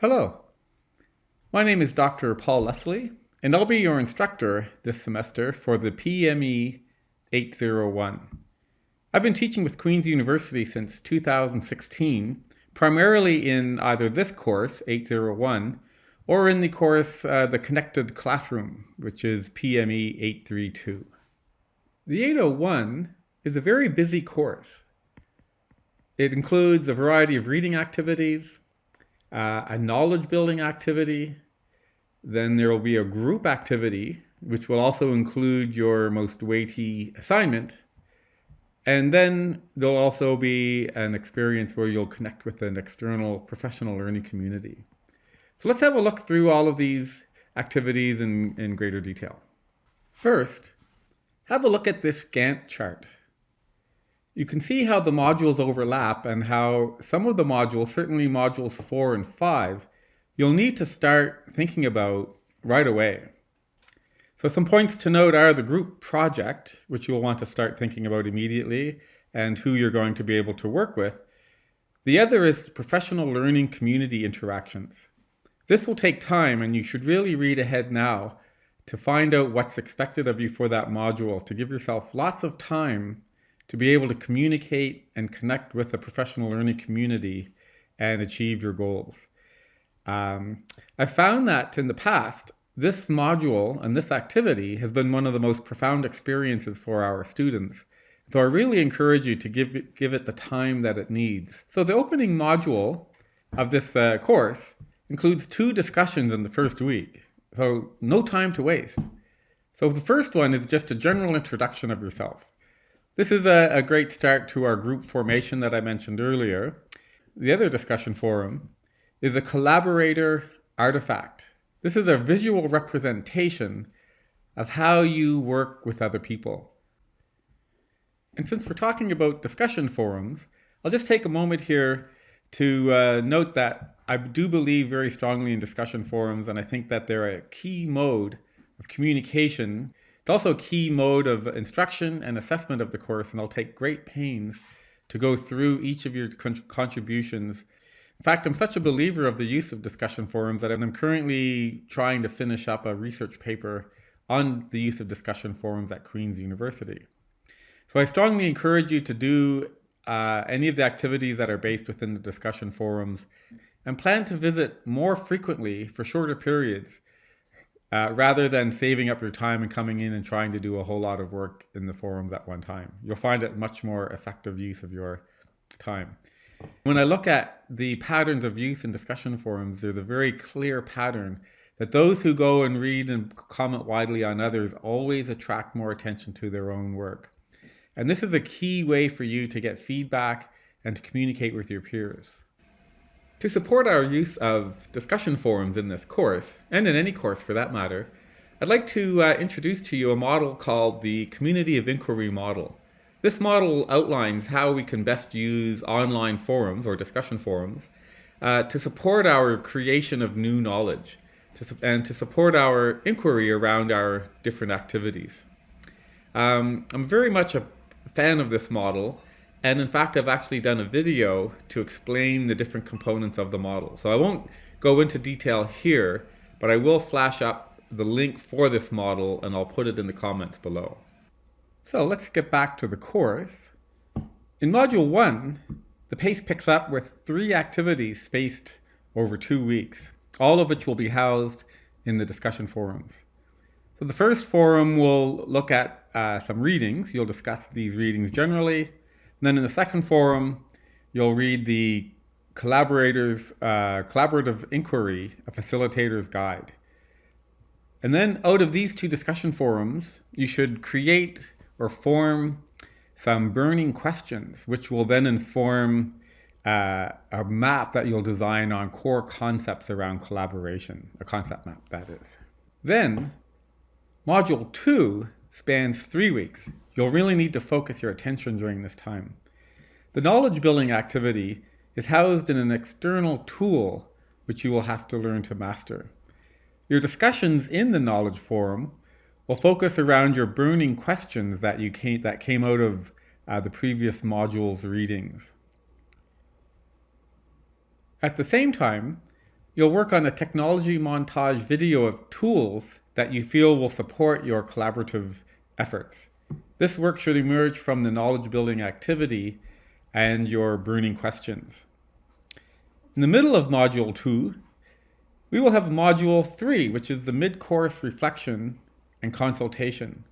Hello, my name is Dr. Paul Leslie, and I'll be your instructor this semester for the PME 801. I've been teaching with Queen's University since 2016, primarily in either this course, 801, or in the course The Connected Classroom, which is PME 832. The 801 is a very busy course. It includes a variety of reading activities, a knowledge building activity, then there will be a group activity, which will also include your most weighty assignment, and then there'll also be an experience where you'll connect with an external professional learning community. So let's have a look through all of these activities in greater detail. First, have a look at this Gantt chart. You can see how the modules overlap and how some of the modules, certainly modules 4 and 5, you'll need to start thinking about right away. So some points to note are the group project, which you'll want to start thinking about immediately, and who you're going to be able to work with. The other is professional learning community interactions. This will take time, and you should really read ahead now to find out what's expected of you for that module, to give yourself lots of time to be able to communicate and connect with the professional learning community and achieve your goals. I found that in the past, this module and this activity has been one of the most profound experiences for our students. So I really encourage you to give it the time that it needs. So the opening module of this course includes 2 discussions in the first week. So no time to waste. So the first one is just a general introduction of yourself. This is a great start to our group formation that I mentioned earlier. The other discussion forum is a collaborator artifact. This is a visual representation of how you work with other people. And since we're talking about discussion forums, I'll just take a moment here to note that I do believe very strongly in discussion forums, and I think that they're a key mode of communication. It's also a key mode of instruction and assessment of the course, and I'll take great pains to go through each of your contributions. In fact, I'm such a believer of the use of discussion forums that I'm currently trying to finish up a research paper on the use of discussion forums at Queen's University. So I strongly encourage you to do any of the activities that are based within the discussion forums, and plan to visit more frequently for shorter periods, rather than saving up your time and coming in and trying to do a whole lot of work in the forums at one time. You'll find it much more effective use of your time. When I look at the patterns of use in discussion forums, there's a very clear pattern that those who go and read and comment widely on others always attract more attention to their own work. And this is a key way for you to get feedback and to communicate with your peers. To support our use of discussion forums in this course, and in any course for that matter, I'd like to introduce to you a model called the Community of Inquiry model. This model outlines how we can best use online forums or discussion forums to support our creation of new knowledge and to support our inquiry around our different activities. I'm very much a fan of this model. And in fact, I've actually done a video to explain the different components of the model. So I won't go into detail here, but I will flash up the link for this model and I'll put it in the comments below. So let's get back to the course. In Module 1, the pace picks up with 3 activities spaced over 2 weeks, all of which will be housed in the discussion forums. So the first forum will look at some readings. You'll discuss these readings generally. And then in the second forum, you'll read the Collaborative Inquiry, a Facilitator's Guide. And then out of these 2 discussion forums, you should create or form some burning questions, which will then inform a map that you'll design on core concepts around collaboration, a concept map, that is. Then, Module 2 spans 3 weeks. You'll really need to focus your attention during this time. The knowledge building activity is housed in an external tool which you will have to learn to master. Your discussions in the knowledge forum will focus around your burning questions that came out of the previous module's readings. At the same time, You'll work on a technology montage video of tools that you feel will support your collaborative efforts. This work should emerge from the knowledge building activity and your burning questions. In the middle of Module 2, we will have Module 3, which is the mid-course reflection and consultation.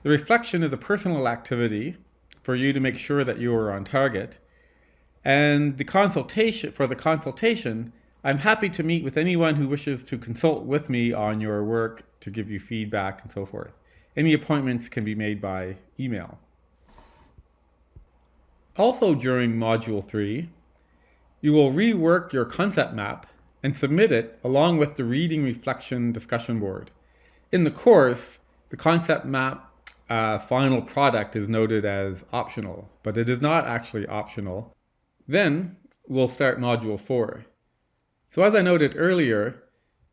The reflection is a personal activity for you to make sure that you are on target. And the consultation, I'm happy to meet with anyone who wishes to consult with me on your work, to give you feedback and so forth. Any appointments can be made by email. Also during Module 3, you will rework your concept map and submit it along with the reading reflection discussion board. In the course, the concept map final product is noted as optional, but it is not actually optional. Then we'll start Module 4. So as I noted earlier,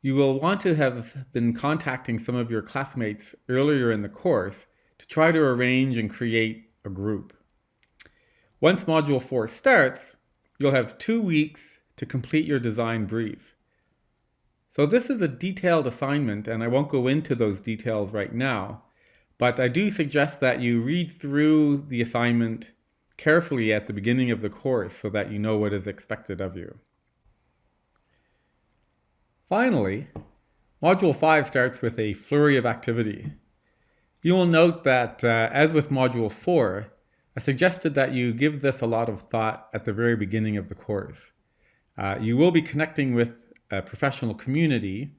you will want to have been contacting some of your classmates earlier in the course to try to arrange and create a group. Once Module 4 starts, you'll have 2 weeks to complete your design brief. So this is a detailed assignment, and I won't go into those details right now, but I do suggest that you read through the assignment carefully at the beginning of the course so that you know what is expected of you. Finally, Module 5 starts with a flurry of activity. You will note that, as with Module 4, I suggested that you give this a lot of thought at the very beginning of the course. You will be connecting with a professional community,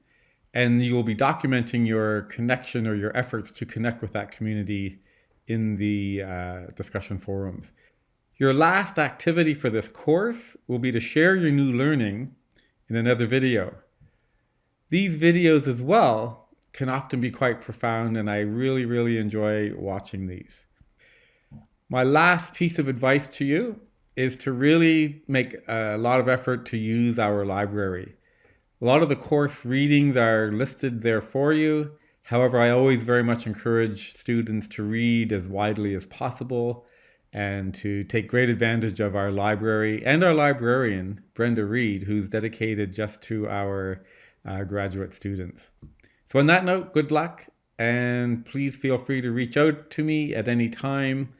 and you will be documenting your connection or your efforts to connect with that community in the discussion forums. Your last activity for this course will be to share your new learning in another video. These videos as well can often be quite profound, and I really enjoy watching these. My last piece of advice to you is to really make a lot of effort to use our library. A lot of the course readings are listed there for you. However, I always very much encourage students to read as widely as possible and to take great advantage of our library and our librarian, Brenda Reed, who's dedicated just to our graduate students. So on that note, good luck, and please feel free to reach out to me at any time.